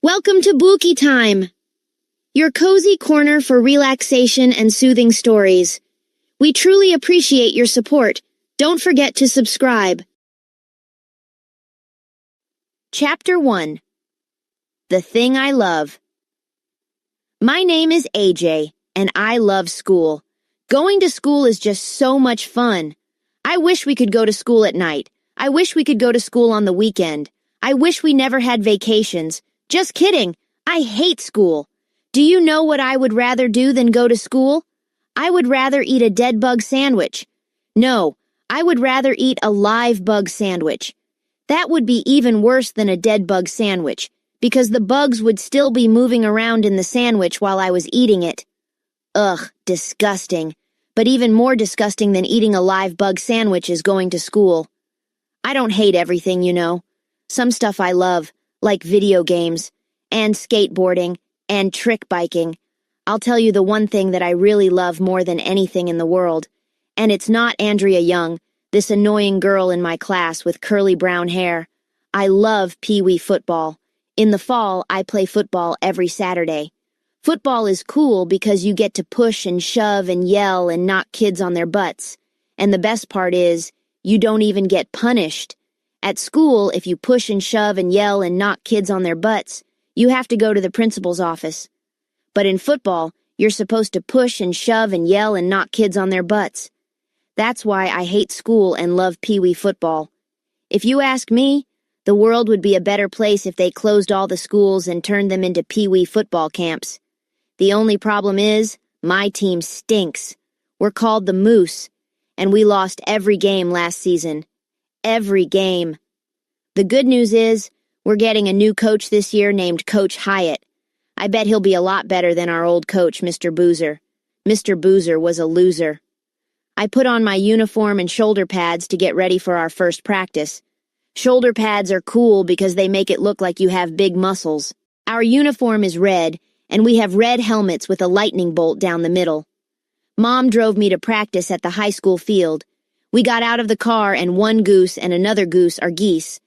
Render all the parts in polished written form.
Welcome to Booooky Time, your cozy corner for relaxation and soothing stories. We truly appreciate your support. Don't forget to subscribe. Chapter 1. The Thing I Love. My name is AJ, and I love school. Going to school is just so much fun. I wish we could go to school at night. I wish we could go to school on the weekend. I wish we never had vacations. Just kidding. I hate school. Do you know what I would rather do than go to school? I would rather eat a dead bug sandwich. No, I would rather eat a live bug sandwich. That would be even worse than a dead bug sandwich, because the bugs would still be moving around in the sandwich while I was eating it. Ugh, disgusting. But even more disgusting than eating a live bug sandwich is going to school. I don't hate everything, you know. Some stuff I love, like video games, and skateboarding, and trick biking. I'll tell you the one thing that I really love more than anything in the world, and it's not Andrea Young, this annoying girl in my class with curly brown hair. I love Pee-wee football. In the fall, I play football every Saturday. Football is cool because you get to push and shove and yell and knock kids on their butts. And the best part is, you don't even get punished. At school, if you push and shove and yell and knock kids on their butts, you have to go to the principal's office. But in football, you're supposed to push and shove and yell and knock kids on their butts. That's why I hate school and love Pee-wee football. If you ask me, the world would be a better place if they closed all the schools and turned them into Pee-wee football camps. The only problem is, my team stinks. We're called the Moose, and we lost every game last season. Every game. The good news is, we're getting a new coach this year named Coach Hyatt. I bet he'll be a lot better than our old coach, Mr. Boozer. Mr. Boozer was a loser. I put on my uniform and shoulder pads to get ready for our first practice. Shoulder pads are cool because they make it look like you have big muscles. Our uniform is red, and we have red helmets with a lightning bolt down the middle. Mom drove me to practice at the high school field. We got out of the car and one goose and another goose are geese.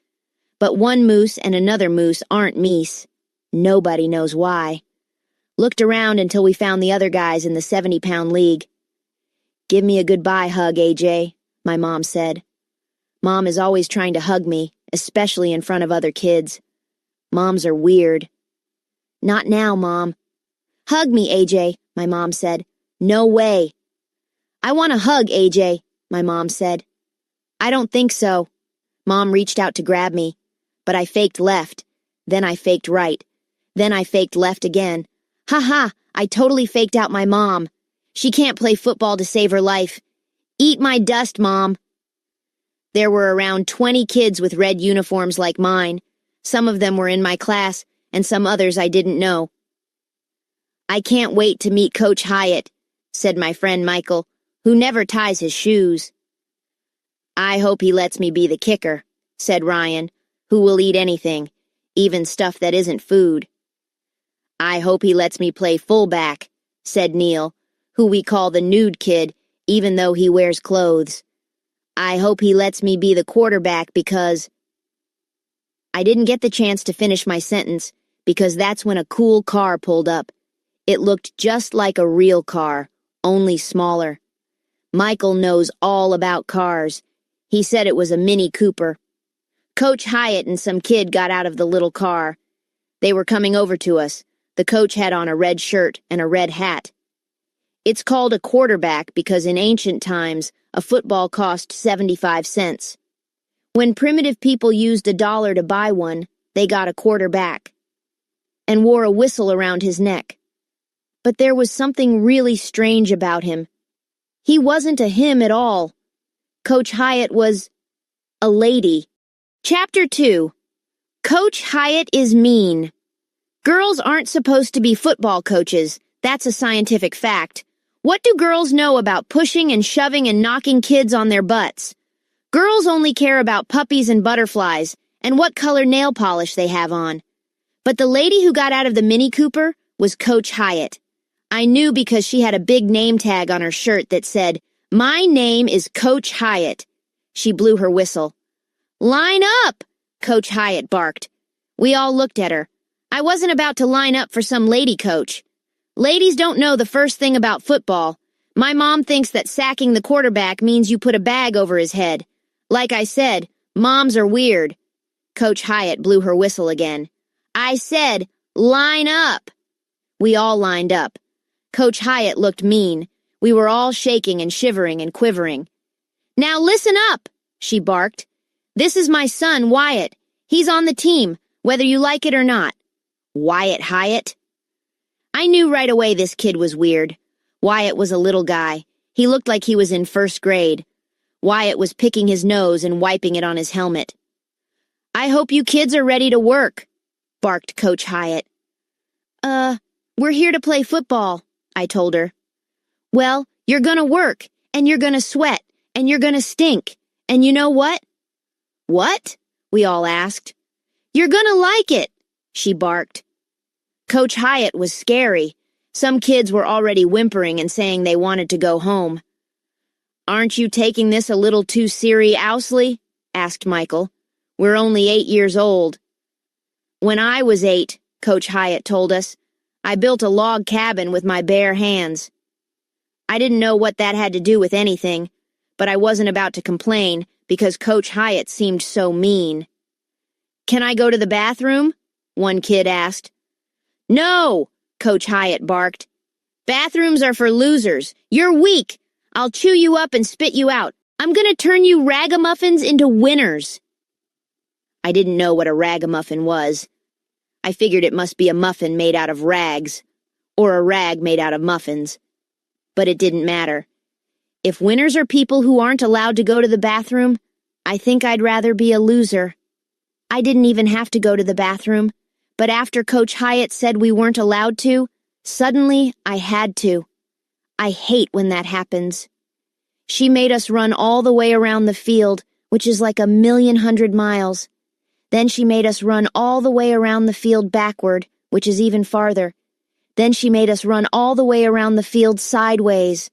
But one moose and another moose aren't meese. Nobody knows why. Looked around until we found the other guys in the 70-pound league. "Give me a goodbye hug, AJ," my mom said. Mom is always trying to hug me, especially in front of other kids. Moms are weird. "Not now, Mom." "Hug me, AJ," my mom said. "No way." "I want a hug, AJ," my mom said. "I don't think so." Mom reached out to grab me, but I faked left. Then I faked right. Then I faked left again. Ha ha, I totally faked out my mom. She can't play football to save her life. Eat my dust, Mom. There were around 20 kids with red uniforms like mine. Some of them were in my class, and some others I didn't know. "I can't wait to meet Coach Hyatt," said my friend Michael, who never ties his shoes. "I hope he lets me be the kicker," said Ryan, who will eat anything, even stuff that isn't food. "I hope he lets me play fullback," said Neil, who we call the nude kid, even though he wears clothes. "I hope he lets me be the quarterback because—" I didn't get the chance to finish my sentence because that's when a cool car pulled up. It looked just like a real car, only smaller. Michael knows all about cars. He said it was a Mini Cooper. Coach Hyatt and some kid got out of the little car. They were coming over to us. The coach had on a red shirt and a red hat. It's called a quarterback because in ancient times, a football cost 75 cents. When primitive people used $1 to buy one, they got a quarterback and wore a whistle around his neck. But there was something really strange about him. He wasn't a him at all. Coach Hyatt was a lady. Chapter 2. Coach Hyatt is mean. Girls aren't supposed to be football coaches. That's a scientific fact. What do girls know about pushing and shoving and knocking kids on their butts? Girls only care about puppies and butterflies and what color nail polish they have on. But the lady who got out of the Mini Cooper was Coach Hyatt. I knew because she had a big name tag on her shirt that said, "My name is Coach Hyatt." She blew her whistle. "Line up!" Coach Hyatt barked. We all looked at her. I wasn't about to line up for some lady coach. Ladies don't know the first thing about football. My mom thinks that sacking the quarterback means you put a bag over his head. Like I said, moms are weird. Coach Hyatt blew her whistle again. I said, line up. We all lined up. Coach Hyatt looked mean. We were all shaking and shivering and quivering. Now listen up, she barked. This is my son, Wyatt. He's on the team, whether you like it or not. Wyatt Hyatt? I knew right away this kid was weird. Wyatt was a little guy. He looked like he was in first grade. Wyatt was picking his nose and wiping it on his helmet. I hope you kids are ready to work, barked Coach Hyatt. We're here to play football, I told her. Well, you're gonna work, and you're gonna sweat, and you're gonna stink, and you know what? What? We all asked. You're gonna like it, she barked. Coach Hyatt was scary. Some kids were already whimpering and saying they wanted to go home. Aren't you taking this a little too seriously? Asked Michael. We're only 8 years old. When I was 8, Coach Hyatt told us, I built a log cabin with my bare hands. I didn't know what that had to do with anything, but I wasn't about to complain because Coach Hyatt seemed so mean. Can I go to the bathroom? One kid asked. No, Coach Hyatt barked. Bathrooms are for losers. You're weak. I'll chew you up and spit you out. I'm gonna turn you ragamuffins into winners. I didn't know what a ragamuffin was. I figured it must be a muffin made out of rags, or a rag made out of muffins. But it didn't matter. If winners are people who aren't allowed to go to the bathroom, I think I'd rather be a loser. I didn't even have to go to the bathroom, but after Coach Hyatt said we weren't allowed to, suddenly I had to. I hate when that happens. She made us run all the way around the field, which is like 1,100,000 miles. Then she made us run all the way around the field backward, which is even farther. Then she made us run all the way around the field sideways.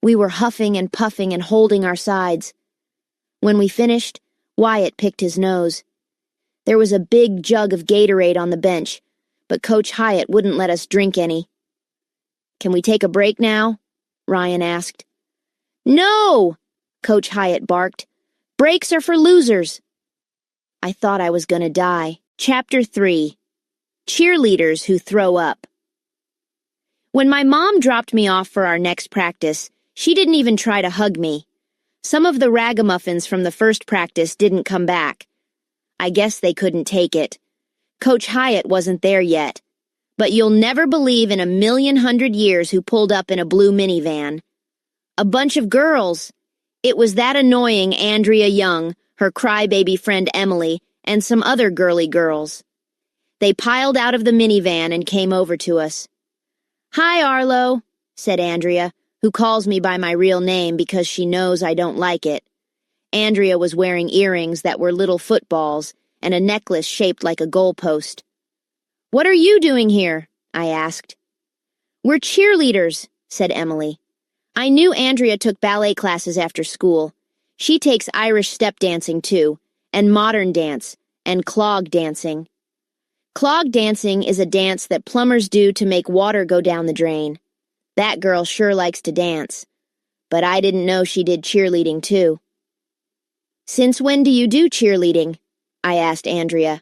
We were huffing and puffing and holding our sides. When we finished, Wyatt picked his nose. There was a big jug of Gatorade on the bench, but Coach Hyatt wouldn't let us drink any. Can we take a break now? Ryan asked. No! Coach Hyatt barked. Breaks are for losers. I thought I was gonna die. Chapter 3. Cheerleaders who throw up. When my mom dropped me off for our next practice, she didn't even try to hug me. Some of the ragamuffins from the first practice didn't come back. I guess they couldn't take it. Coach Hyatt wasn't there yet. But you'll never believe in 1,100,000 years who pulled up in a blue minivan. A bunch of girls. It was that annoying Andrea Young, her crybaby friend Emily, and some other girly girls. They piled out of the minivan and came over to us. Hi, Arlo, said Andrea, who calls me by my real name because she knows I don't like it. Andrea was wearing earrings that were little footballs and a necklace shaped like a goalpost. What are you doing here? I asked. We're cheerleaders, said Emily. I knew Andrea took ballet classes after school. She takes Irish step dancing too, and modern dance, and clog dancing. Clog dancing is a dance that plumbers do to make water go down the drain. That girl sure likes to dance. But I didn't know she did cheerleading too. Since when do you do cheerleading? I asked Andrea.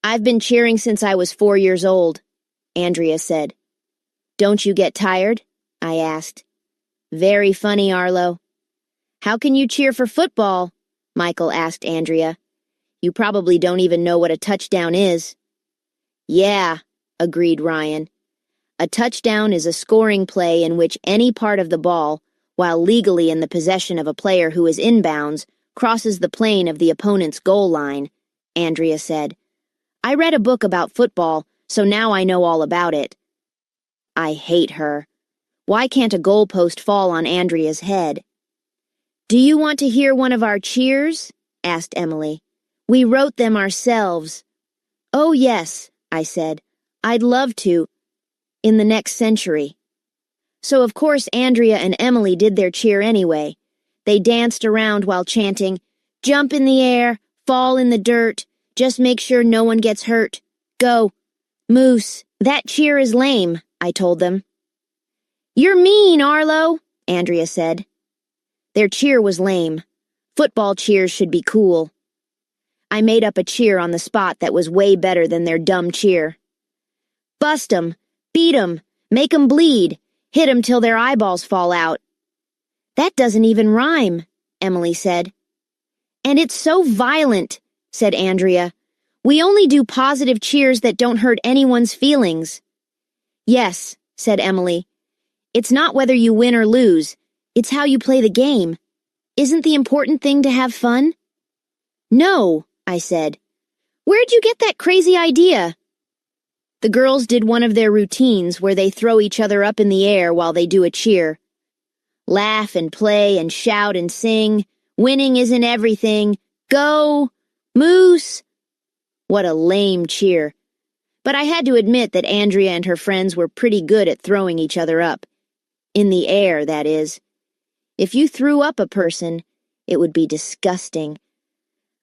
I've been cheering since I was 4 years old, Andrea said. Don't you get tired? I asked. Very funny, Arlo. How can you cheer for football? Michael asked Andrea. You probably don't even know what a touchdown is. Yeah, agreed Ryan. A touchdown is a scoring play in which any part of the ball, while legally in the possession of a player who is inbounds, crosses the plane of the opponent's goal line, Andrea said. I read a book about football, so now I know all about it. I hate her. Why can't a goalpost fall on Andrea's head? Do you want to hear one of our cheers? Asked Emily. We wrote them ourselves. Oh, yes, I said. I'd love to. In the next century. So of course Andrea and Emily did their cheer anyway. They danced around while chanting, jump in the air, fall in the dirt, just make sure no one gets hurt, Go. Moose, that cheer is lame, I told them. You're mean, Arlo, Andrea said. Their cheer was lame. Football cheers should be cool. I made up a cheer on the spot that was way better than their dumb cheer. Bust 'em, beat 'em, make 'em bleed, hit 'em till their eyeballs fall out. That doesn't even rhyme, Emily said. And it's so violent, said Andrea. We only do positive cheers that don't hurt anyone's feelings. Yes, said Emily. It's not whether you win or lose, it's how you play the game. Isn't the important thing to have fun? No, I said. Where'd you get that crazy idea? The girls did one of their routines where they throw each other up in the air while they do a cheer. Laugh and play and shout and sing. Winning isn't everything. Go! Moose! What a lame cheer. But I had to admit that Andrea and her friends were pretty good at throwing each other up. In the air, that is. If you threw up a person, it would be disgusting.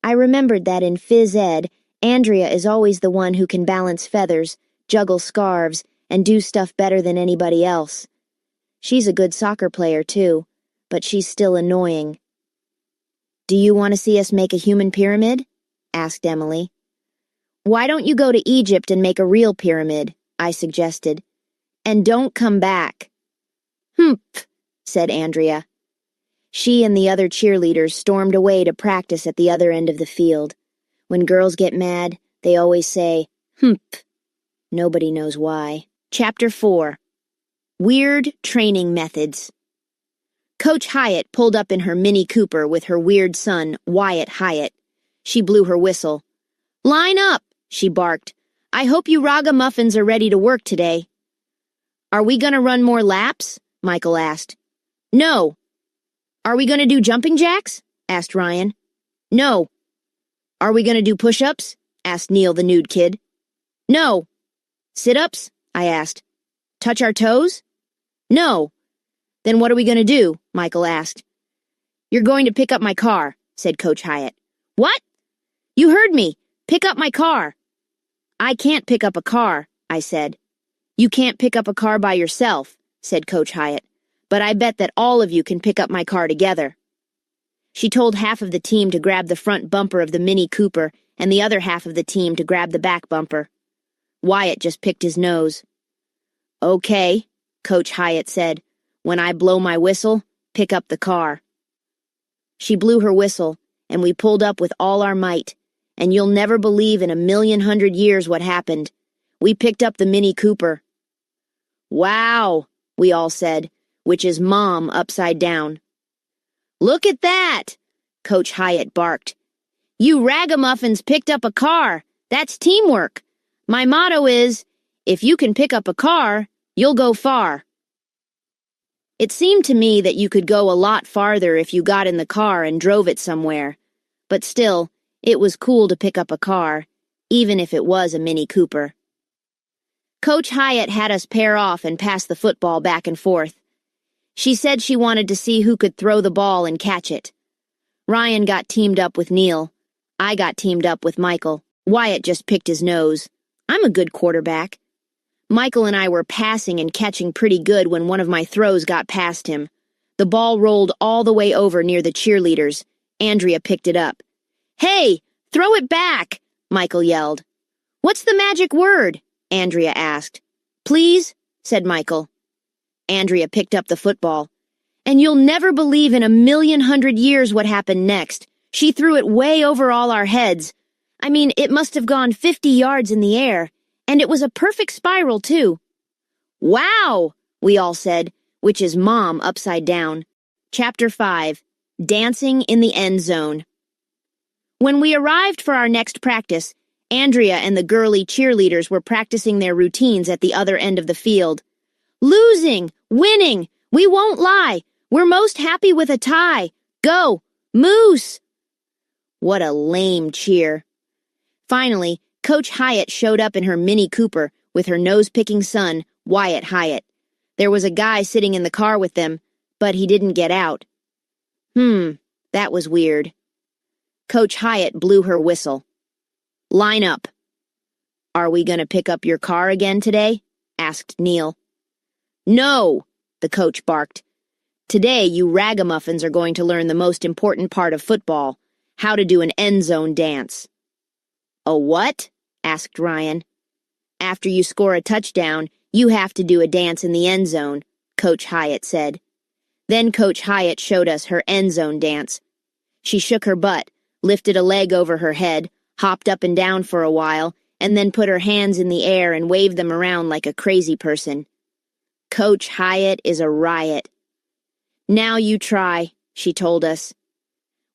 I remembered that in phys ed, Andrea is always the one who can balance feathers, juggle scarves, and do stuff better than anybody else. She's a good soccer player, too, but she's still annoying. Do you want to see us make a human pyramid? Asked Emily. Why don't you go to Egypt and make a real pyramid? I suggested. And don't come back. Humph, said Andrea. She and the other cheerleaders stormed away to practice at the other end of the field. When girls get mad, they always say, humph. Nobody knows why. Chapter 4. Weird Training Methods. Coach Hyatt pulled up in her Mini Cooper with her weird son, Wyatt Hyatt. She blew her whistle. Line up, she barked. I hope you ragamuffins are ready to work today. Are we gonna run more laps? Michael asked. No. Are we gonna do jumping jacks? Asked Ryan. No. Are we gonna do push-ups? Asked Neil the nude kid. No. Sit-ups? I asked. Touch our toes? No. Then what are we gonna do? Michael asked. You're going to pick up my car, said Coach Hyatt. What? You heard me. Pick up my car. I can't pick up a car, I said. You can't pick up a car by yourself, said Coach Hyatt, but I bet that all of you can pick up my car together. She told half of the team to grab the front bumper of the Mini Cooper and the other half of the team to grab the back bumper. Wyatt just picked his nose. Okay, Coach Hyatt said. When I blow my whistle, pick up the car. She blew her whistle, and we pulled up with all our might, and you'll never believe in 1,000,000 years what happened. We picked up the Mini Cooper. Wow, we all said, which is Mom upside down. Look at that, Coach Hyatt barked. You ragamuffins picked up a car. That's teamwork. My motto is, if you can pick up a car, you'll go far. It seemed to me that you could go a lot farther if you got in the car and drove it somewhere. But still, it was cool to pick up a car, even if it was a Mini Cooper. Coach Hyatt had us pair off and pass the football back and forth. She said she wanted to see who could throw the ball and catch it. Ryan got teamed up with Neil. I got teamed up with Michael. Wyatt just picked his nose. I'm a good quarterback. Michael and I were passing and catching pretty good when one of my throws got past him. The ball rolled all the way over near the cheerleaders. Andrea picked it up. Hey, throw it back, Michael yelled. What's the magic word? Andrea asked. Please, said Michael. Andrea picked up the football. And you'll never believe in 1,000,000 years what happened next. She threw it way over all our heads. I mean, it must have gone 50 yards in the air. And it was a perfect spiral, too. Wow, we all said, which is Mom upside down. Chapter 5. Dancing in the Endzone. When we arrived for our next practice, Andrea and the girly cheerleaders were practicing their routines at the other end of the field. Losing! Winning! We won't lie! We're most happy with a tie! Go! Moose! What a lame cheer. Finally, Coach Hyatt showed up in her Mini Cooper with her nose-picking son, Wyatt Hyatt. There was a guy sitting in the car with them, but he didn't get out. That was weird. Coach Hyatt blew her whistle. Line up. Are we gonna pick up your car again today? Asked Neil. No, the coach barked. Today, you ragamuffins are going to learn the most important part of football, how to do an endzone dance. A what? Asked Ryan. After you score a touchdown, you have to do a dance in the end zone, Coach Hyatt said. Then Coach Hyatt showed us her end zone dance. She shook her butt, lifted a leg over her head, hopped up and down for a while, and then put her hands in the air and waved them around like a crazy person. Coach Hyatt is a riot. Now you try, she told us.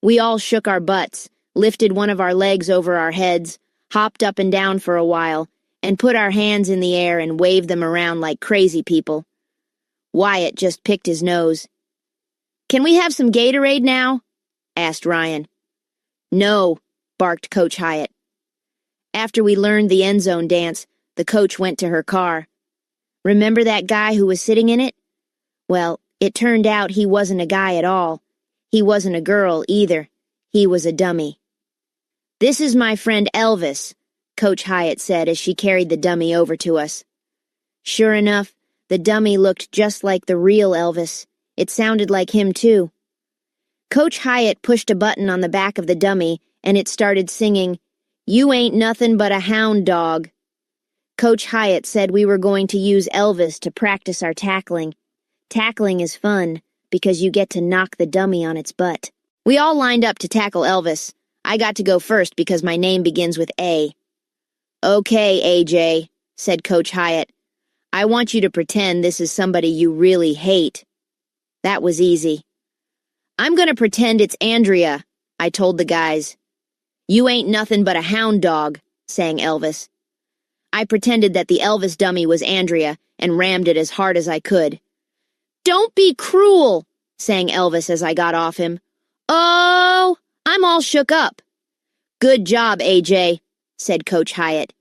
We all shook our butts, lifted one of our legs over our heads, hopped up and down for a while, and put our hands in the air and waved them around like crazy people. Wyatt just picked his nose. Can we have some Gatorade now? Asked Ryan. No, barked Coach Hyatt. After we learned the end zone dance, the coach went to her car. Remember that guy who was sitting in it? Well, it turned out he wasn't a guy at all. He wasn't a girl either. He was a dummy. This is my friend Elvis, Coach Hyatt said as she carried the dummy over to us. Sure enough, the dummy looked just like the real Elvis. It sounded like him too. Coach Hyatt pushed a button on the back of the dummy and it started singing, "You ain't nothing but a hound dog." Coach Hyatt said we were going to use Elvis to practice our tackling. Tackling is fun because you get to knock the dummy on its butt. We all lined up to tackle Elvis. I got to go first because my name begins with A. Okay, AJ, said Coach Hyatt. I want you to pretend this is somebody you really hate. That was easy. I'm gonna pretend it's Andrea, I told the guys. You ain't nothing but a hound dog, sang Elvis. I pretended that the Elvis dummy was Andrea and rammed it as hard as I could. Don't be cruel, sang Elvis as I got off him. Oh, I'm all shook up. Good job, AJ, said Coach Hyatt.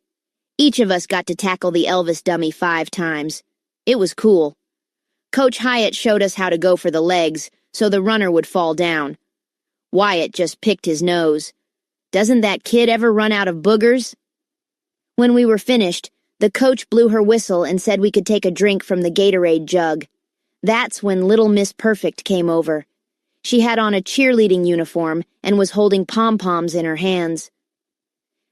Each of us got to tackle the Elvis dummy 5 times. It was cool. Coach Hyatt showed us how to go for the legs so the runner would fall down. Wyatt just picked his nose. Doesn't that kid ever run out of boogers? When we were finished, the coach blew her whistle and said we could take a drink from the Gatorade jug. That's when Little Miss Perfect came over. She had on a cheerleading uniform and was holding pom-poms in her hands.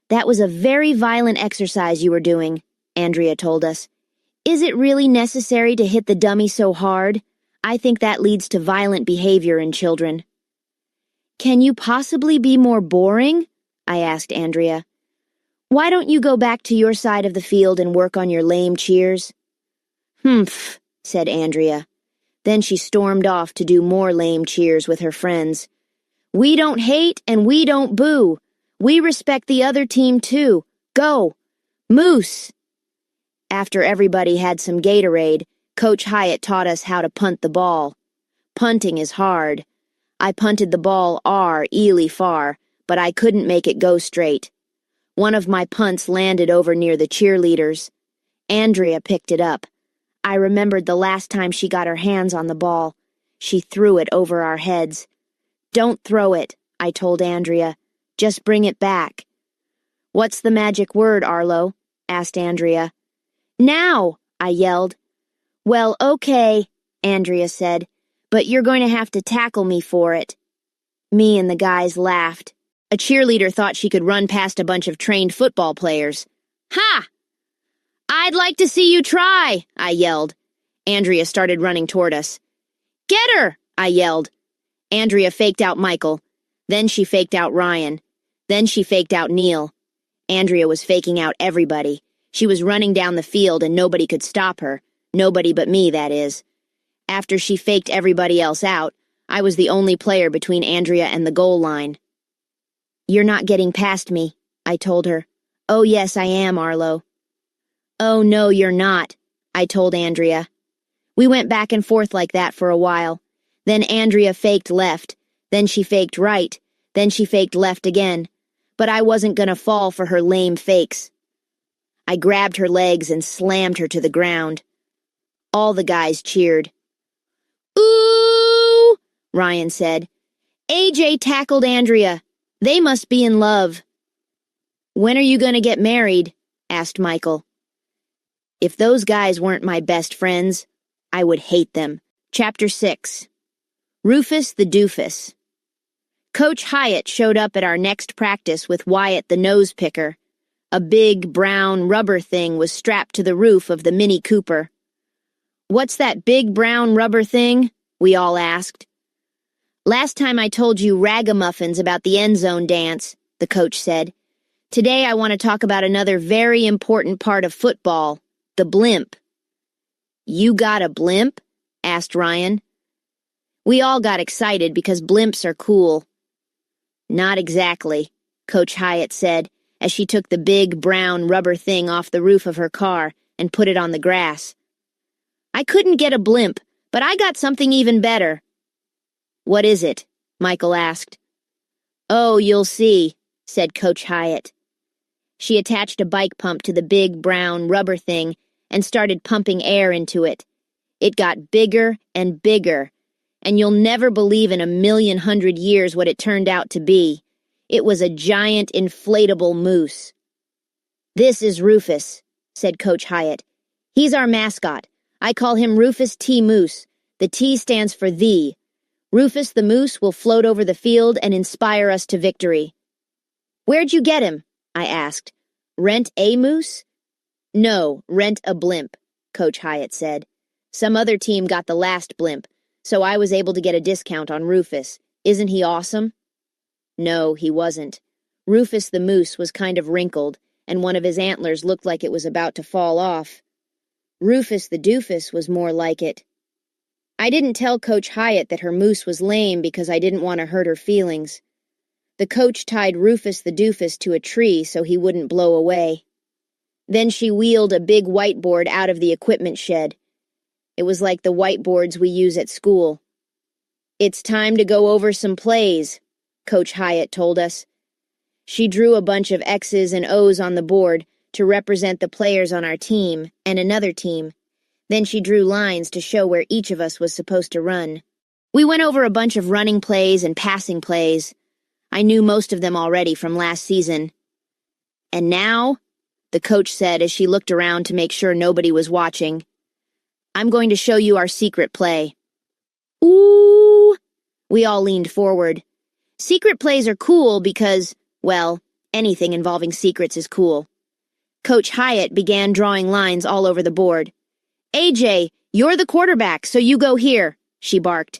That was a very violent exercise you were doing, Andrea told us. Is it really necessary to hit the dummy so hard? I think that leads to violent behavior in children. Can you possibly be more boring? I asked Andrea. Why don't you go back to your side of the field and work on your lame cheers? Humph, said Andrea. Then she stormed off to do more lame cheers with her friends. We don't hate and we don't boo. We respect the other team too. Go! Moose! After everybody had some Gatorade, Coach Hyatt taught us how to punt the ball. Punting is hard. I punted the ball really far, but I couldn't make it go straight. One of my punts landed over near the cheerleaders. Andrea picked it up. I remembered the last time she got her hands on the ball. She threw it over our heads. Don't throw it, I told Andrea. Just bring it back. What's the magic word, Arlo? Asked Andrea. Now, I yelled. Well, okay, Andrea said, but you're going to have to tackle me for it. Me and the guys laughed. A cheerleader thought she could run past a bunch of trained football players. Ha! I'd like to see you try, I yelled. Andrea started running toward us. Get her, I yelled. Andrea faked out Michael. Then she faked out Ryan. Then she faked out Neil. Andrea was faking out everybody. She was running down the field and nobody could stop her. Nobody but me, that is. After she faked everybody else out, I was the only player between Andrea and the goal line. You're not getting past me, I told her. Oh, yes, I am, Arlo. Oh, no, you're not, I told Andrea. We went back and forth like that for a while. Then Andrea faked left. Then she faked right. Then she faked left again. But I wasn't gonna fall for her lame fakes. I grabbed her legs and slammed her to the ground. All the guys cheered. Ooh, Ryan said. AJ tackled Andrea. They must be in love. When are you gonna get married? asked Michael. If those guys weren't my best friends, I would hate them. Chapter 6. Rufus the Doofus. Coach Hyatt showed up at our next practice with Wyatt the nose picker. A big, brown rubber thing was strapped to the roof of the Mini Cooper. "What's that big brown rubber thing?" we all asked. "Last time I told you ragamuffins about the Endzone dance," the coach said. "Today I want to talk about another very important part of football, the blimp." "You got a blimp?" asked Ryan. We all got excited because blimps are cool. "Not exactly," Coach Hyatt said as she took the big brown rubber thing off the roof of her car and put it on the grass. "I couldn't get a blimp, but I got something even better." "What is it?" Michael asked. "Oh, you'll see," said Coach Hyatt. She attached a bike pump to the big brown rubber thing and started pumping air into it. It got bigger and bigger, and you'll never believe in 1,100,000 years what it turned out to be. It was a giant inflatable moose. "This is Rufus," said Coach Hyatt. "He's our mascot. I call him Rufus T. Moose. The T stands for thee. Rufus the Moose will float over the field and inspire us to victory." "Where'd you get him?" I asked. "Rent a moose?" "No, rent a blimp," Coach Hyatt said. "Some other team got the last blimp, so I was able to get a discount on Rufus. Isn't he awesome?" No, he wasn't. Rufus the Moose was kind of wrinkled, and one of his antlers looked like it was about to fall off. Rufus the Doofus was more like it. I didn't tell Coach Hyatt that her moose was lame because I didn't want to hurt her feelings. The coach tied Rufus the Doofus to a tree so he wouldn't blow away. Then she wheeled a big whiteboard out of the equipment shed. It was like the whiteboards we use at school. "It's time to go over some plays," Coach Hyatt told us. She drew a bunch of X's and O's on the board to represent the players on our team and another team. Then she drew lines to show where each of us was supposed to run. We went over a bunch of running plays and passing plays. I knew most of them already from last season. "And now," the coach said as she looked around to make sure nobody was watching, "I'm going to show you our secret play." "Ooh!" We all leaned forward. Secret plays are cool because, well, anything involving secrets is cool. Coach Hyatt began drawing lines all over the board. "AJ, you're the quarterback, so you go here," she barked.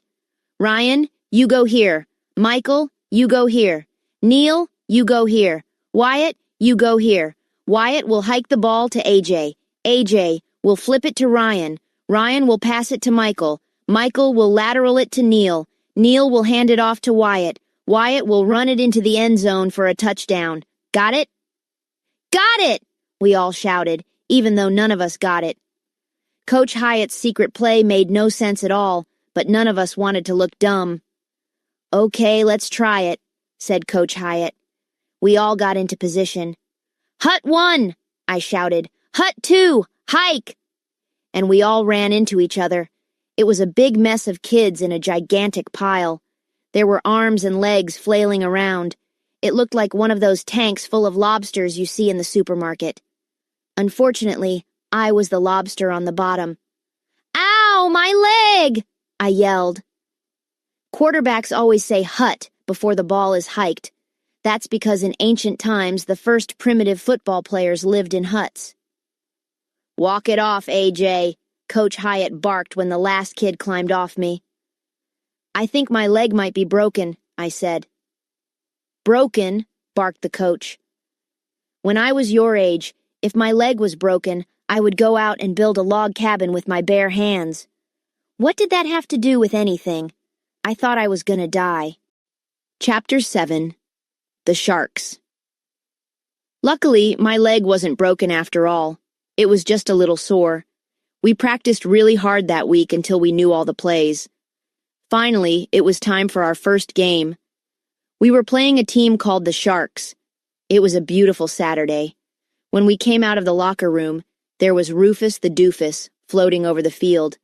"Ryan, you go here. Michael, you go here. Neil, you go here. Wyatt, you go here. Wyatt will hike the ball to AJ. AJ will flip it to Ryan. Ryan will pass it to Michael. Michael will lateral it to Neil. Neil will hand it off to Wyatt. Wyatt will run it into the end zone for a touchdown. Got it?" "Got it!" we all shouted, even though none of us got it. Coach Hyatt's secret play made no sense at all, but none of us wanted to look dumb. "Okay, let's try it," said Coach Hyatt. We all got into position. "Hut 1!" I shouted. "Hut 2! Hike!" And we all ran into each other. It was a big mess of kids in a gigantic pile. There were arms and legs flailing around. It looked like one of those tanks full of lobsters you see in the supermarket. Unfortunately, I was the lobster on the bottom. "Ow, my leg!" I yelled. Quarterbacks always say hut before the ball is hiked. That's because in ancient times the first primitive football players lived in huts. "Walk it off, AJ," Coach Hyatt barked when the last kid climbed off me. "I think my leg might be broken," I said. "Broken?" barked the coach. "When I was your age, if my leg was broken, I would go out and build a log cabin with my bare hands. What did that have to do with anything? I thought I was gonna die." Chapter 7. The Sharks. Luckily, my leg wasn't broken after all. It was just a little sore. We practiced really hard that week until we knew all the plays. Finally, it was time for our first game. We were playing a team called the Sharks. It was a beautiful Saturday. When we came out of the locker room, there was Rufus the Doofus floating over the field.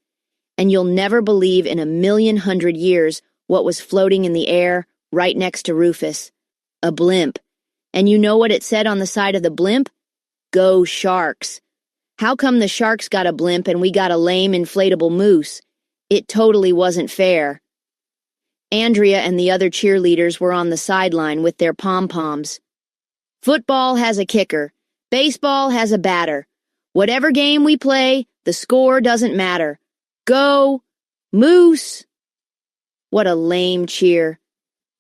And you'll never believe in 1,100,000 years what was floating in the air right next to Rufus. A blimp. And you know what it said on the side of the blimp? Go Sharks. How come the Sharks got a blimp and we got a lame inflatable moose? It totally wasn't fair. Andrea and the other cheerleaders were on the sideline with their pom-poms. Football has a kicker. Baseball has a batter. Whatever game we play, the score doesn't matter. Go Moose! What a lame cheer.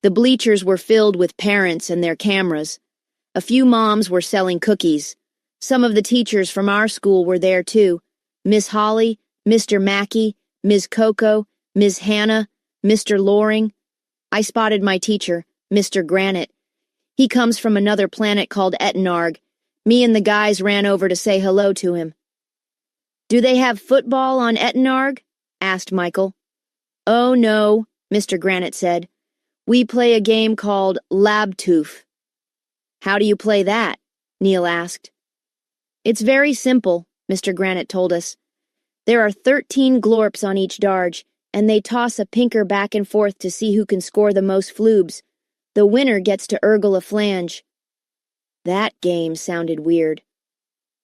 The bleachers were filled with parents and their cameras. A few moms were selling cookies. Some of the teachers from our school were there too. Miss Holly, Mr. Mackey, Ms. Coco, Ms. Hannah, Mr. Loring. I spotted my teacher, Mr. Granite. He comes from another planet called Etnarg. Me and the guys ran over to say hello to him. Do they have football on Etnarg? Asked Michael. Oh no, Mr. Granite said. We play a game called Labtooth. How do you play that? Neil asked. It's very simple, Mr. Granite told us. There are 13 glorps on each darge, and they toss a pinker back and forth to see who can score the most floobs. The winner gets to urgle a flange. That game sounded weird.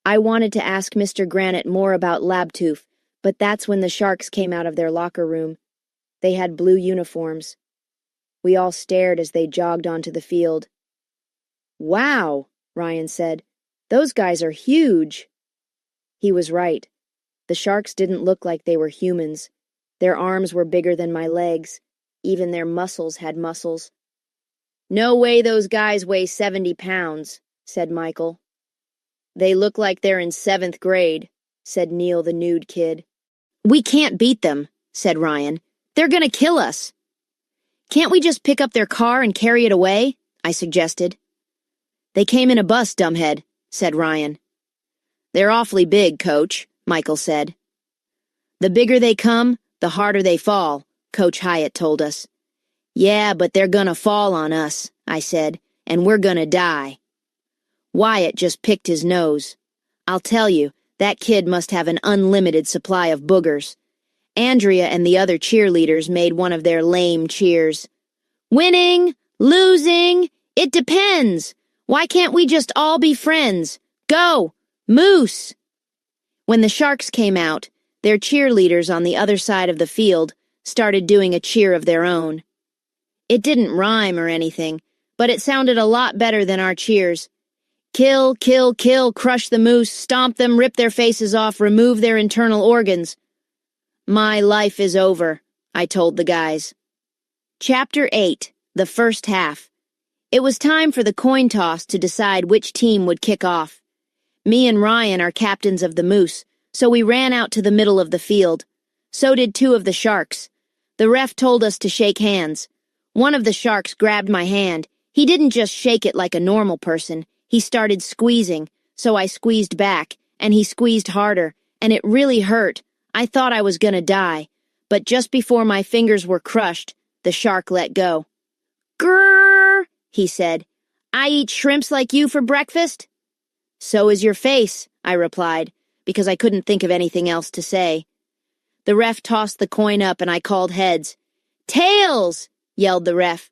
I wanted to ask Mr. Granite more about Labtooth, but that's when the Sharks came out of their locker room. They had blue uniforms. We all stared as they jogged onto the field. Wow, Ryan said. Those guys are huge. He was right. The Sharks didn't look like they were humans. Their arms were bigger than my legs. Even their muscles had muscles. No way those guys weigh 70 pounds, said Michael. They look like they're in 7th grade, said Neil the nude kid. We can't beat them, said Ryan. They're gonna kill us. Can't we just pick up their car and carry it away? I suggested. They came in a bus, dumbhead, said Ryan. They're awfully big, Coach, Michael said. The bigger they come, the harder they fall, Coach Hyatt told us. Yeah, but they're gonna fall on us, I said, and we're gonna die. Wyatt just picked his nose. I'll tell you, that kid must have an unlimited supply of boogers. Andrea and the other cheerleaders made one of their lame cheers. Winning, losing, it depends. Why can't we just all be friends? Go, Moose! When the Sharks came out, their cheerleaders on the other side of the field started doing a cheer of their own. It didn't rhyme or anything, but it sounded a lot better than our cheers. Kill, kill, kill, crush the moose, stomp them, rip their faces off, remove their internal organs. My life is over, I told the guys. Chapter 8, the first half. It was time for the coin toss to decide which team would kick off. Me and Ryan are captains of the Moose, so we ran out to the middle of the field. So did 2 of the Sharks. The ref told us to shake hands. One of the Sharks grabbed my hand. He didn't just shake it like a normal person. He started squeezing, so I squeezed back, and he squeezed harder, and it really hurt. I thought I was gonna die, but just before my fingers were crushed, the Shark let go. Grrr, he said. I eat shrimps like you for breakfast? So is your face, I replied, because I couldn't think of anything else to say. The ref tossed the coin up and I called heads. Tails, yelled the ref.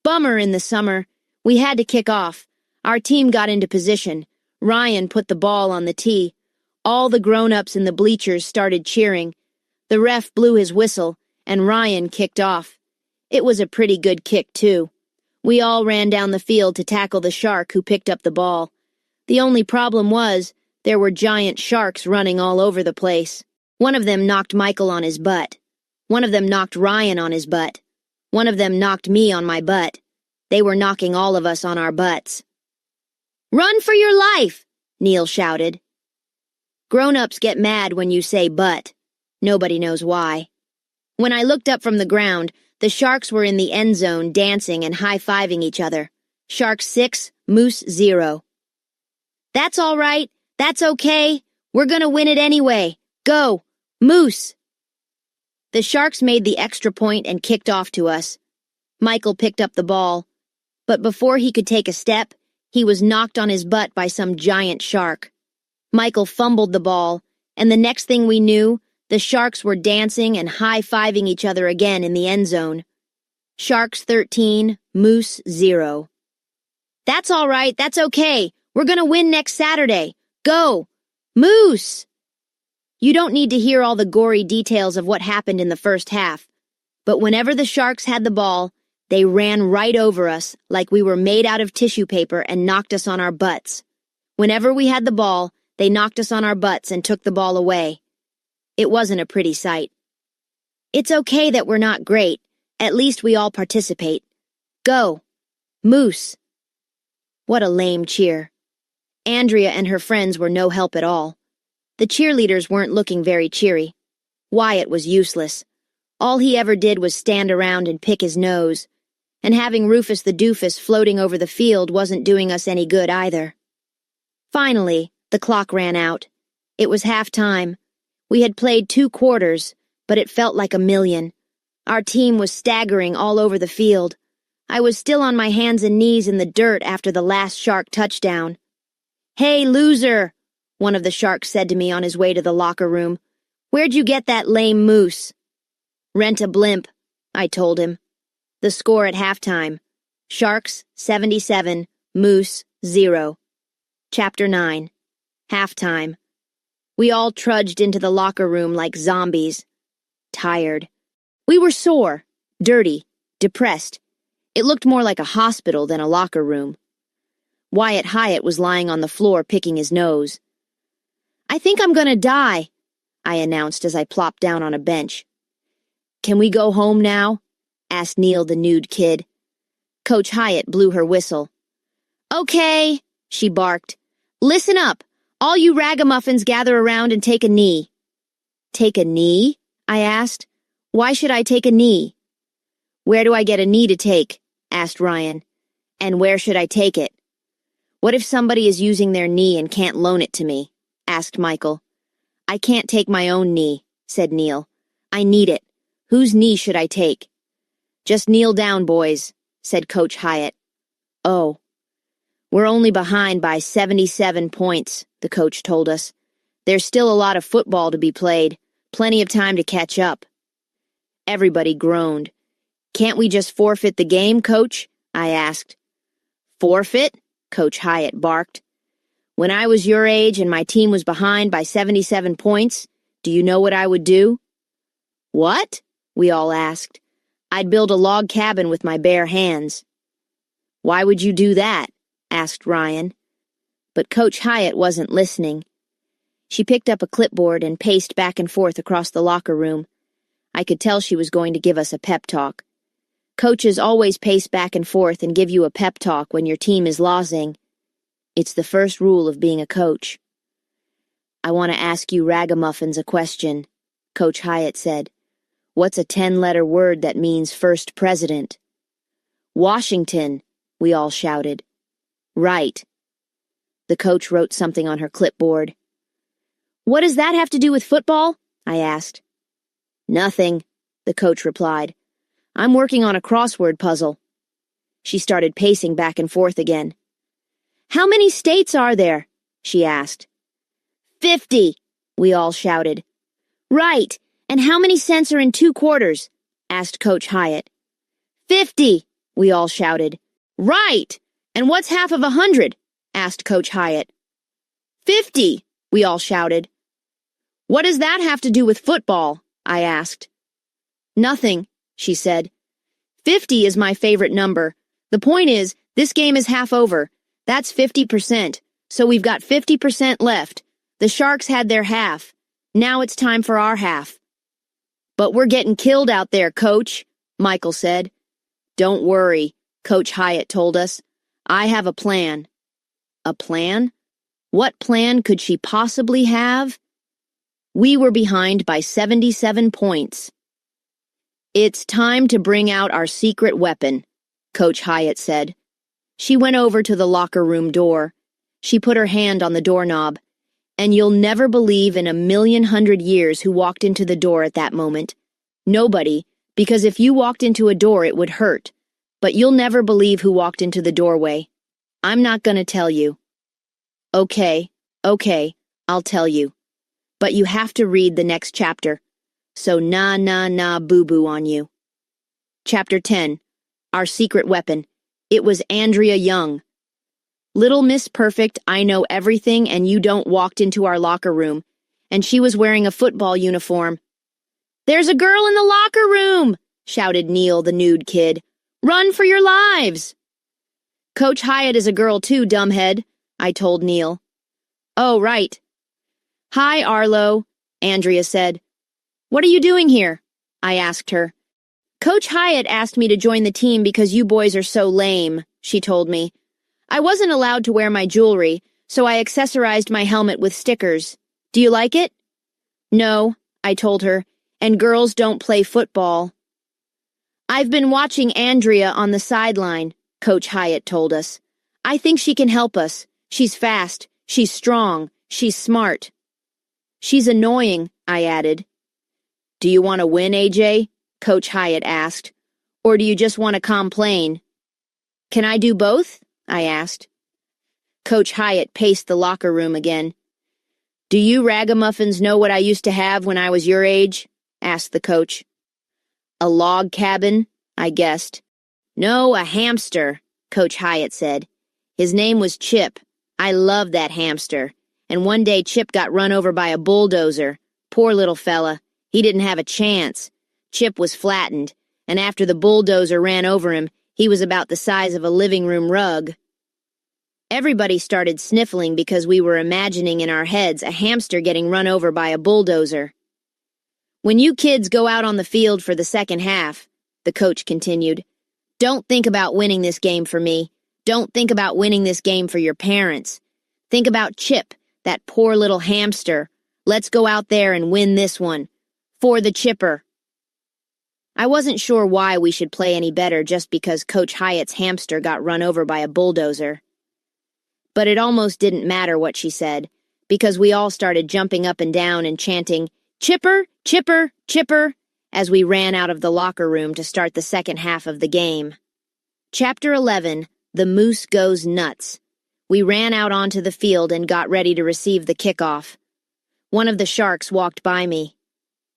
Bummer in the summer. We had to kick off. Our team got into position. Ryan put the ball on the tee. All the grown-ups in the bleachers started cheering. The ref blew his whistle, and Ryan kicked off. It was a pretty good kick, too. We all ran down the field to tackle the Shark who picked up the ball. The only problem was, there were giant sharks running all over the place. One of them knocked Michael on his butt. One of them knocked Ryan on his butt. One of them knocked me on my butt. They were knocking all of us on our butts. Run for your life, Neil shouted. Grown-ups get mad when you say butt. Nobody knows why. When I looked up from the ground, the Sharks were in the end zone dancing and high-fiving each other. Sharks 6, Moose 0. That's all right. That's okay. We're gonna win it anyway. Go, Moose! The Sharks made the extra point and kicked off to us. Michael picked up the ball. But before he could take a step, he was knocked on his butt by some giant shark. Michael fumbled the ball, and the next thing we knew, the Sharks were dancing and high-fiving each other again in the end zone. Sharks 13, Moose 0. That's all right, that's okay. We're gonna win next Saturday. Go! Moose! You don't need to hear all the gory details of what happened in the first half, but whenever the Sharks had the ball, they ran right over us like we were made out of tissue paper and knocked us on our butts. Whenever we had the ball, they knocked us on our butts and took the ball away. It wasn't a pretty sight. It's okay that we're not great. At least we all participate. Go! Moose! What a lame cheer. Andrea and her friends were no help at all. The cheerleaders weren't looking very cheery. Wyatt was useless. All he ever did was stand around and pick his nose. And having Rufus the doofus floating over the field wasn't doing us any good either. Finally, the clock ran out. It was halftime. We had played 2 quarters, but it felt like a million. Our team was staggering all over the field. I was still on my hands and knees in the dirt after the last Shark touchdown. "Hey, loser," one of the Sharks said to me on his way to the locker room. "Where'd you get that lame moose?" "Rent a blimp," I told him. The score at halftime: Sharks 77, Moose 0. Chapter 9. Halftime. We all trudged into the locker room like zombies. Tired. We were sore, dirty, depressed. It looked more like a hospital than a locker room. Hyatt was lying on the floor picking his nose. "I think I'm gonna die," I announced as I plopped down on a bench. "Can we go home now?" asked Neil the nude kid. Coach Hyatt blew her whistle. "Okay," she barked. "Listen up. All you ragamuffins gather around and take a knee." "Take a knee?" I asked. "Why should I take a knee?" "Where do I get a knee to take?" asked Ryan. "And where should I take it?" "What if somebody is using their knee and can't loan it to me?" asked Michael. "I can't take my own knee," said Neil. "I need it. Whose knee should I take?" "Just kneel down, boys," said Coach Hyatt. "Oh. We're only behind by 77 points, the coach told us. There's still a lot of football to be played, plenty of time to catch up." Everybody groaned. "Can't we just forfeit the game, Coach?" I asked. "Forfeit?" Coach Hyatt barked. "When I was your age and my team was behind by 77 points, do you know what I would do?" "What?" we all asked. "I'd build a log cabin with my bare hands." "Why would you do that?" asked Ryan. But Coach Hyatt wasn't listening. She picked up a clipboard and paced back and forth across the locker room. I could tell she was going to give us a pep talk. Coaches always pace back and forth and give you a pep talk when your team is losing. It's the first rule of being a coach. "I want to ask you ragamuffins a question," Coach Hyatt said. "What's a 10-letter word that means first president?" "Washington," we all shouted. "Right." The coach wrote something on her clipboard. "What does that have to do with football?" I asked. "Nothing," the coach replied. "I'm working on a crossword puzzle." She started pacing back and forth again. "How many states are there?" she asked. 50, we all shouted. "Right, and how many cents are in 2 quarters?" asked Coach Hyatt. 50, we all shouted. "Right, and what's half of 100? Asked Coach Hyatt. 50, we all shouted. "What does that have to do with football?" I asked. "Nothing," she said. 50 is my favorite number. The point is, this game is half over. That's 50%, so we've got 50% left. The Sharks had their half. Now it's time for our half. "But we're getting killed out there, Coach," Michael said. "Don't worry," Coach Hyatt told us. "I have a plan." A plan? What plan could she possibly have? We were behind by 77 points. "It's time to bring out our secret weapon," Coach Hyatt said. She went over to the locker room door. She put her hand on the doorknob. And you'll never believe in 1,100,000 years who walked into the door at that moment. Nobody, because if you walked into a door it would hurt. But you'll never believe who walked into the doorway. I'm not gonna tell you. Okay, I'll tell you. But you have to read the next chapter. So nah boo-boo on you. Chapter 10. Our Secret Weapon. It was Andrea Young. Little Miss Perfect, I know everything and you don't walked into our locker room, and she was wearing a football uniform. There's a girl in the locker room, shouted Neil, the nude kid. Run for your lives. Coach Hyatt is a girl too, dumbhead, I told Neil. Oh, right. Hi, Arlo, Andrea said. What are you doing here? I asked her. Coach Hyatt asked me to join the team because you boys are so lame, she told me. I wasn't allowed to wear my jewelry, so I accessorized my helmet with stickers. Do you like it? No, I told her, and girls don't play football. I've been watching Andrea on the sideline, Coach Hyatt told us. I think she can help us. She's fast, she's strong, she's smart. She's annoying, I added. Do you want to win, AJ? Coach Hyatt asked. Or do you just want to complain? Can I do both? I asked. Coach Hyatt paced the locker room again. Do you ragamuffins know what I used to have when I was your age? Asked the coach. A log cabin, I guessed. No, a hamster, Coach Hyatt said. His name was Chip. I loved that hamster. And one day Chip got run over by a bulldozer. Poor little fella. He didn't have a chance. Chip was flattened, and after the bulldozer ran over him, he was about the size of a living room rug. Everybody started sniffling because we were imagining in our heads a hamster getting run over by a bulldozer. When you kids go out on the field for the second half, the coach continued, don't think about winning this game for me. Don't think about winning this game for your parents. Think about Chip, that poor little hamster. Let's go out there and win this one. For the chipper. I wasn't sure why we should play any better just because Coach Hyatt's hamster got run over by a bulldozer. But it almost didn't matter what she said, because we all started jumping up and down and chanting, Chipper, Chipper, Chipper, as we ran out of the locker room to start the second half of the game. Chapter 11, The Moose Goes Nuts. We ran out onto the field and got ready to receive the kickoff. One of the Sharks walked by me.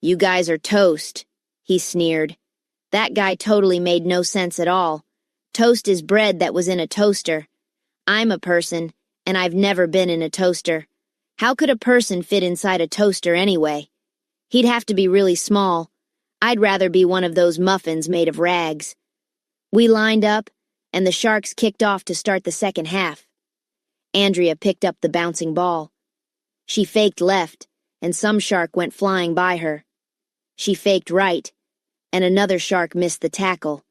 You guys are toast, he sneered. That guy totally made no sense at all. Toast is bread that was in a toaster. I'm a person, and I've never been in a toaster. How could a person fit inside a toaster anyway? He'd have to be really small. I'd rather be one of those muffins made of rags. We lined up, and the Sharks kicked off to start the second half. Andrea picked up the bouncing ball. She faked left, and some shark went flying by her. She faked right, and another shark missed the tackle.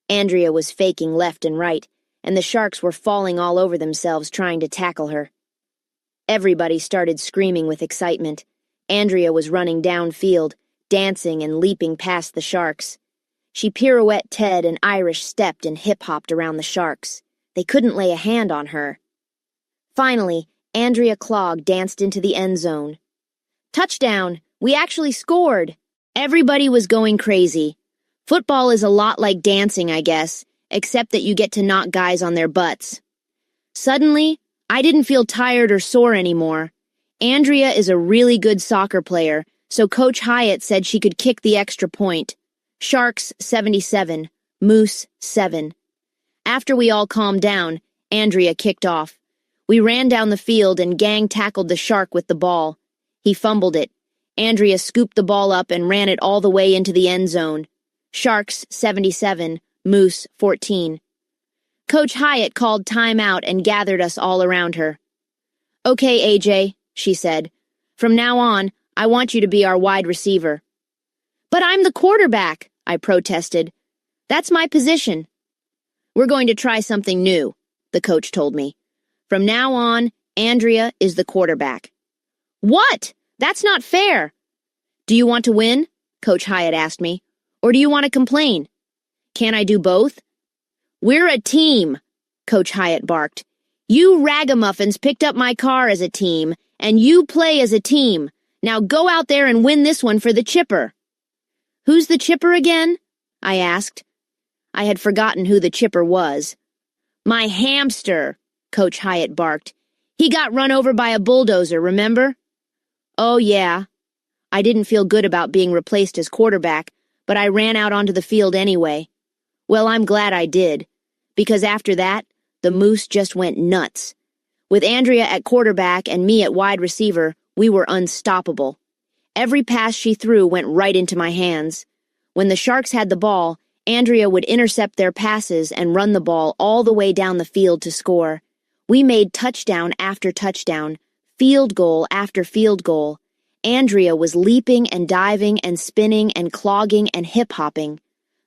Andrea was faking left and right, and the sharks were falling all over themselves trying to tackle her. Everybody started screaming with excitement. Andrea was running downfield, dancing and leaping past the sharks. She pirouette-ted and Irish-stepped and hip-hopped around the sharks. They couldn't lay a hand on her. Finally, Andrea Clogg danced into the end zone. Touchdown! We actually scored! Everybody was going crazy. Football is a lot like dancing, I guess, except that you get to knock guys on their butts. Suddenly, I didn't feel tired or sore anymore. Andrea is a really good soccer player, so Coach Hyatt said she could kick the extra point. Sharks 77, Moose 7. After we all calmed down, Andrea kicked off. We ran down the field and gang tackled the shark with the ball. He fumbled it. Andrea scooped the ball up and ran it all the way into the end zone. Sharks 77, Moose 14. Coach Hyatt called timeout and gathered us all around her. Okay, AJ, she said. From now on, I want you to be our wide receiver. But I'm the quarterback, I protested. That's my position. We're going to try something new, the coach told me. From now on, Andrea is the quarterback. What? That's not fair. Do you want to win? Coach Hyatt asked me. Or do you want to complain? Can I do both? We're a team, Coach Hyatt barked. You ragamuffins picked up my car as a team, and you play as a team. Now go out there and win this one for the chipper. Who's the chipper again? I asked. I had forgotten who the chipper was. My hamster, Coach Hyatt barked. He got run over by a bulldozer, remember? Oh, yeah. I didn't feel good about being replaced as quarterback, but I ran out onto the field anyway. Well, I'm glad I did, because after that, the Moose just went nuts. With Andrea at quarterback and me at wide receiver, we were unstoppable. Every pass she threw went right into my hands. When the Sharks had the ball, Andrea would intercept their passes and run the ball all the way down the field to score. We made touchdown after touchdown, field goal after field goal. Andrea was leaping and diving and spinning and clogging and hip-hopping.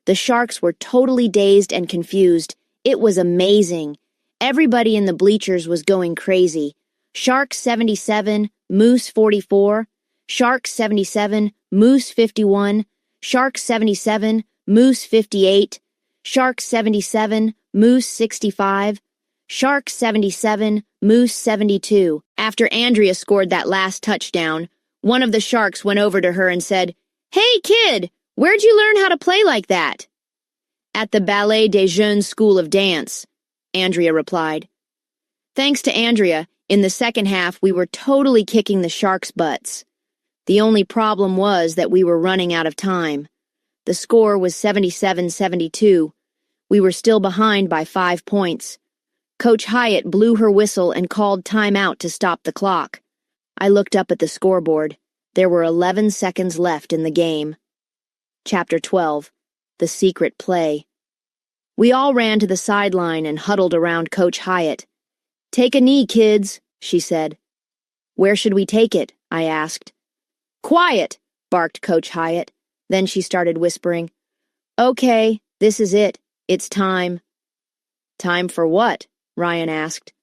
The Sharks were totally dazed and confused. It was amazing. Everybody in the bleachers was going crazy. Sharks 77, Moose 44. Sharks 77, Moose 51. Sharks 77, Moose 58. Sharks 77, Moose 65. Sharks 77, Moose 72. After Andrea scored that last touchdown, one of the Sharks went over to her and said, "Hey, kid, where'd you learn how to play like that?" "At the Ballet des Jeunes School of Dance," Andrea replied. Thanks to Andrea, in the second half we were totally kicking the Sharks' butts. The only problem was that we were running out of time. The score was 77-72. We were still behind by 5 points. Coach Hyatt blew her whistle and called timeout to stop the clock. I looked up at the scoreboard. There were 11 seconds left in the game. Chapter 12. The Secret Play. We all ran to the sideline and huddled around Coach Hyatt. "Take a knee, kids," she said. "Where should we take it?" I asked. "Quiet," barked Coach Hyatt. Then she started whispering. "Okay, this is it. It's time." "Time for what?" Ryan asked.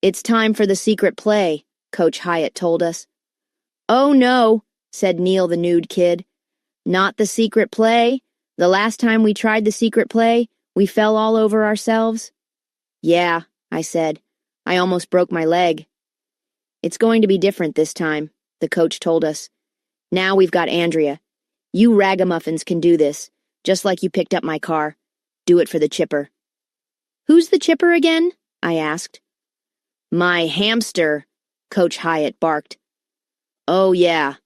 "It's time for the secret play," Coach Hyatt told us. "Oh no," said Neil the nude kid. "Not the secret play? The last time we tried the secret play, we fell all over ourselves?" "Yeah," I said. "I almost broke my leg." "It's going to be different this time," the coach told us. "Now we've got Andrea. You ragamuffins can do this, just like you picked up my car. Do it for the chipper." "Who's the chipper again?" I asked. "My hamster," Coach Hyatt barked. "Oh, yeah."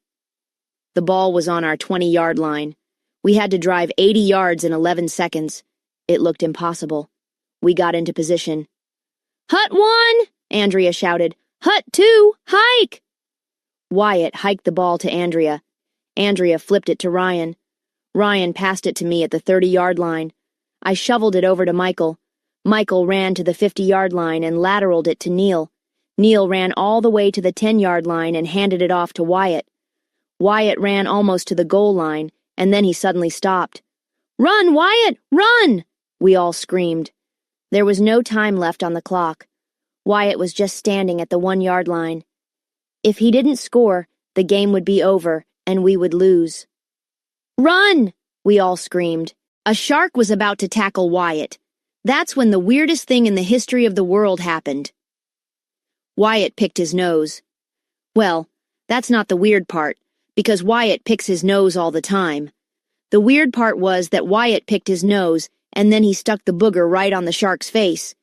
The ball was on our 20-yard line. We had to drive 80 yards in 11 seconds. It looked impossible. We got into position. "Hut 1!" Andrea shouted. "Hut 2! Hike!" Wyatt hiked the ball to Andrea. Andrea flipped it to Ryan. Ryan passed it to me at the 30-yard line. I shoveled it over to Michael. Michael ran to the 50-yard line and lateraled it to Neil. Neil ran all the way to the 10-yard line and handed it off to Wyatt. Wyatt ran almost to the goal line, and then he suddenly stopped. "Run, Wyatt, run!" we all screamed. There was no time left on the clock. Wyatt was just standing at the 1-yard line. If he didn't score, the game would be over, and we would lose. "Run!" we all screamed. A shark was about to tackle Wyatt. That's when the weirdest thing in the history of the world happened. Wyatt picked his nose. Well, that's not the weird part, because Wyatt picks his nose all the time. The weird part was that Wyatt picked his nose, and then he stuck the booger right on the shark's face.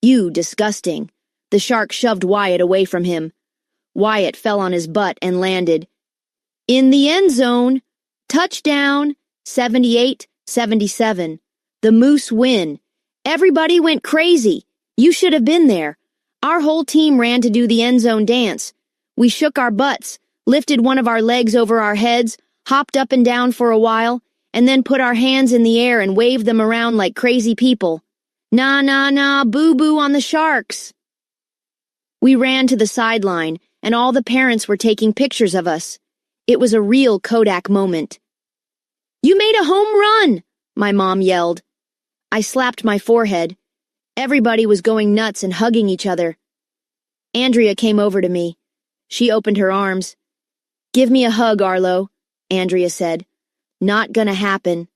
"You disgusting." The shark shoved Wyatt away from him. Wyatt fell on his butt and landed. "In the end zone. Touchdown. 78-77. The Moose win. Everybody went crazy. You should have been there. Our whole team ran to do the end zone dance. We shook our butts, lifted one of our legs over our heads, hopped up and down for a while, and then put our hands in the air and waved them around like crazy people. Nah, nah, nah, boo-boo on the Sharks." We ran to the sideline, and all the parents were taking pictures of us. It was a real Kodak moment. "You made a home run!" my mom yelled. I slapped my forehead. Everybody was going nuts and hugging each other. Andrea came over to me. She opened her arms. "Give me a hug, Arlo," Andrea said. "Not gonna happen."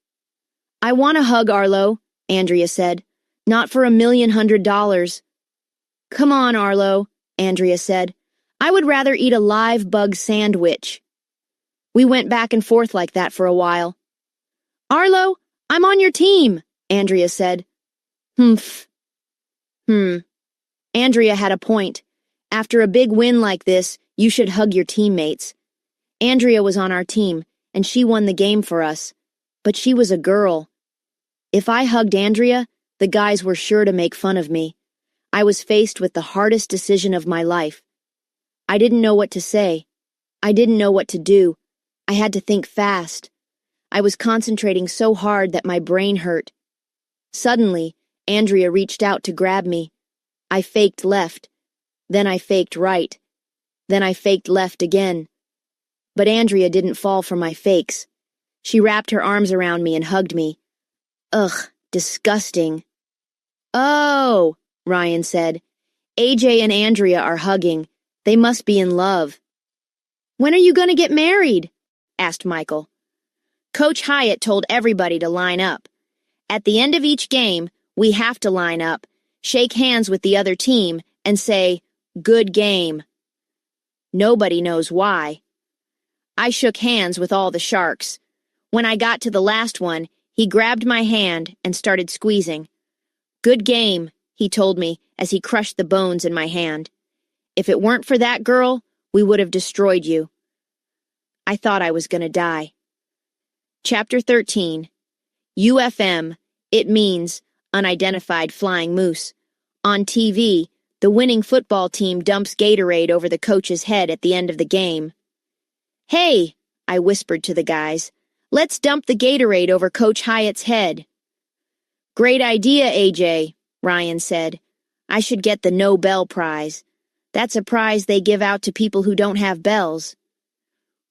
"I want a hug, Arlo," Andrea said. "Not for $1,100,000. "Come on, Arlo," Andrea said. "I would rather eat a live bug sandwich." We went back and forth like that for a while. "Arlo, I'm on your team," Andrea said. "Humph." Andrea had a point. After a big win like this, you should hug your teammates. Andrea was on our team, and she won the game for us. But she was a girl. If I hugged Andrea, the guys were sure to make fun of me. I was faced with the hardest decision of my life. I didn't know what to say. I didn't know what to do. I had to think fast. I was concentrating so hard that my brain hurt. Suddenly, Andrea reached out to grab me. I faked left. Then I faked right. Then I faked left again. But Andrea didn't fall for my fakes. She wrapped her arms around me and hugged me. Ugh, disgusting. Oh, Ryan said. AJ and Andrea are hugging. They must be in love. When are you going to get married? Asked Michael. Coach Hyatt told everybody to line up. At the end of each game, we have to line up, shake hands with the other team, and say, "Good game." Nobody knows why. I shook hands with all the sharks. When I got to the last one, he grabbed my hand and started squeezing. "Good game," he told me as he crushed the bones in my hand. "If it weren't for that girl, we would have destroyed you." I thought I was going to die. Chapter 13. UFM. It means Unidentified Flying Moose. On TV, the winning football team dumps Gatorade over the coach's head at the end of the game. "Hey," I whispered to the guys, "let's dump the Gatorade over Coach Hyatt's head." "Great idea, AJ," Ryan said. "I should get the No-Bell Prize. That's a prize they give out to people who don't have bells."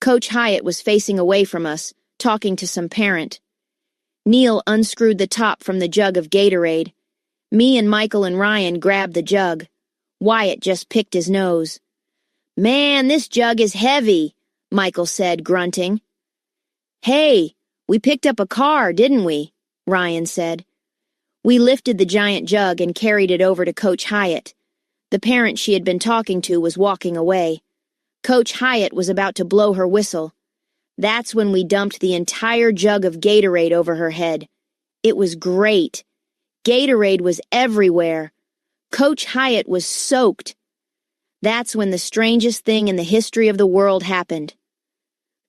Coach Hyatt was facing away from us, talking to some parent. Neil unscrewed the top from the jug of Gatorade. Me and Michael and Ryan grabbed the jug. Wyatt just picked his nose. "Man, this jug is heavy," Michael said, grunting. "Hey, we picked up a car, didn't we?" Ryan said. We lifted the giant jug and carried it over to Coach Hyatt. The parent she had been talking to was walking away. Coach Hyatt was about to blow her whistle. That's when we dumped the entire jug of Gatorade over her head. It was great. Gatorade was everywhere. Coach Hyatt was soaked. That's when the strangest thing in the history of the world happened.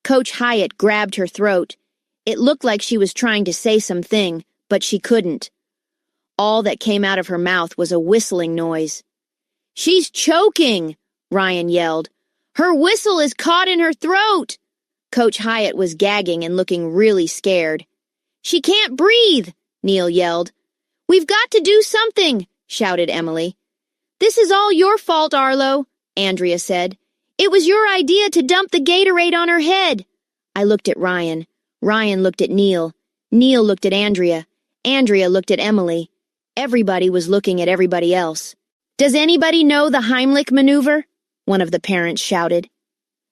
Coach Hyatt grabbed her throat. It looked like she was trying to say something, but she couldn't. All that came out of her mouth was a whistling noise. "She's choking!" Ryan yelled. "Her whistle is caught in her throat!" Coach Hyatt was gagging and looking really scared. "She can't breathe!" Neil yelled. "We've got to do something!" shouted Emily. "This is all your fault, Arlo," Andrea said. "It was your idea to dump the Gatorade on her head." I looked at Ryan. Ryan looked at Neil. Neil looked at Andrea. Andrea looked at Emily. Everybody was looking at everybody else. "Does anybody know the Heimlich maneuver?" one of the parents shouted.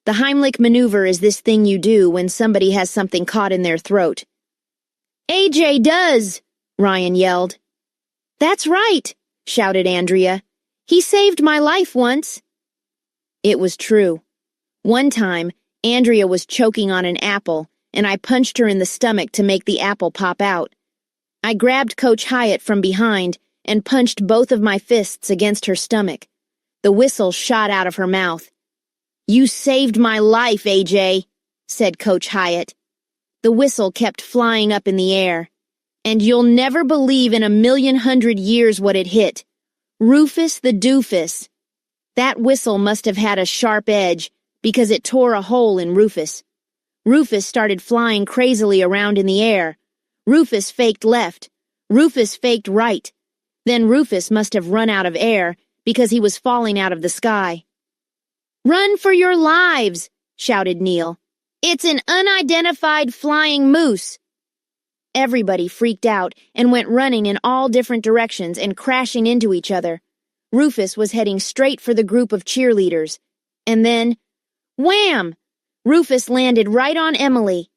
The Heimlich maneuver is this thing you do when somebody has something caught in their throat. "AJ does!" Ryan yelled. "That's right!" shouted Andrea. "He saved my life once." It was true. One time, Andrea was choking on an apple, and I punched her in the stomach to make the apple pop out. I grabbed Coach Hyatt from behind and punched both of my fists against her stomach. The whistle shot out of her mouth. "You saved my life, AJ," said Coach Hyatt. The whistle kept flying up in the air. And you'll never believe in 1,100,000 years what it hit. Rufus the doofus. That whistle must have had a sharp edge, because it tore a hole in Rufus. Rufus started flying crazily around in the air. Rufus faked left. Rufus faked right. Then Rufus must have run out of air, because he was falling out of the sky. "Run for your lives!" shouted Neil. "It's an unidentified flying moose." Everybody freaked out and went running in all different directions and crashing into each other. Rufus was heading straight for the group of cheerleaders. And then, wham! Rufus landed right on Emily.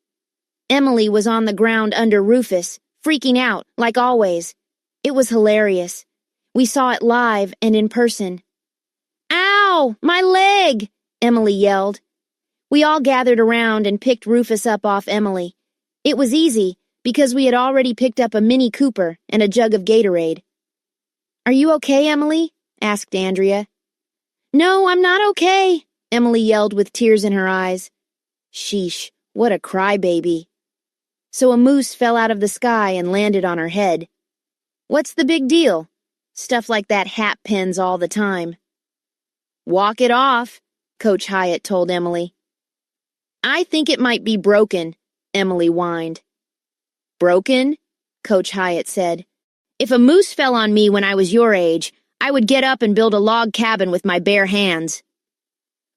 Emily was on the ground under Rufus, freaking out, like always. It was hilarious. We saw it live and in person. "Ow! My leg!" Emily yelled. We all gathered around and picked Rufus up off Emily. It was easy, because we had already picked up a Mini Cooper and a jug of Gatorade. "Are you okay, Emily?" asked Andrea. "No, I'm not okay," Emily yelled with tears in her eyes. Sheesh, what a crybaby. So a moose fell out of the sky and landed on her head. "What's the big deal?" Stuff like that hat pins all the time. Walk it off, Coach Hyatt told Emily. I think it might be broken, Emily whined. Broken? Coach Hyatt said. If a moose fell on me when I was your age, I would get up and build a log cabin with my bare hands.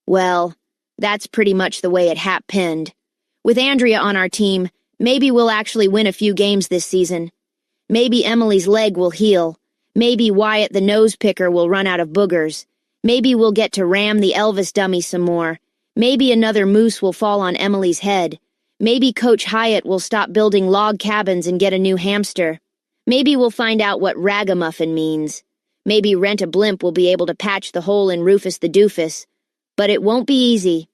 Well, that's pretty much the way it hat-pinned. With Andrea on our team, maybe we'll actually win a few games this season. Maybe Emily's leg will heal. Maybe Wyatt the nose picker will run out of boogers. Maybe we'll get to ram the Elvis dummy some more. Maybe another moose will fall on Emily's head. Maybe Coach Hyatt will stop building log cabins and get a new hamster. Maybe we'll find out what ragamuffin means. Maybe Rent a Blimp will be able to patch the hole in Rufus the doofus. But it won't be easy.